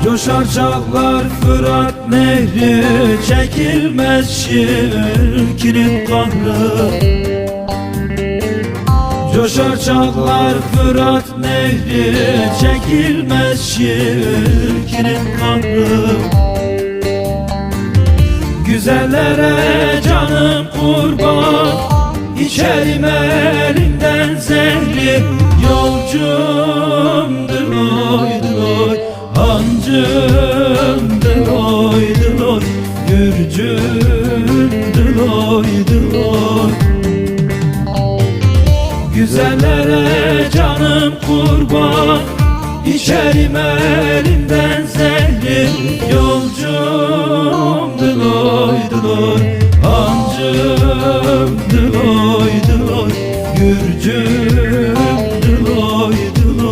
Coşar çağlar Fırat nehri, çekilmez şirkinin kahrı. Coşar çağlar Fırat nehri, çekilmez şirkinin kahrı. Güzellere canım kurban, içerim elinden zehri. Yolcumdur oy oy, hancımdır oy oy, gürcümdür oy oy. Güzellere canım kurban, içerim elinden zehri. Yolcumdur oy oy, hancımdır oy oy, gürcüm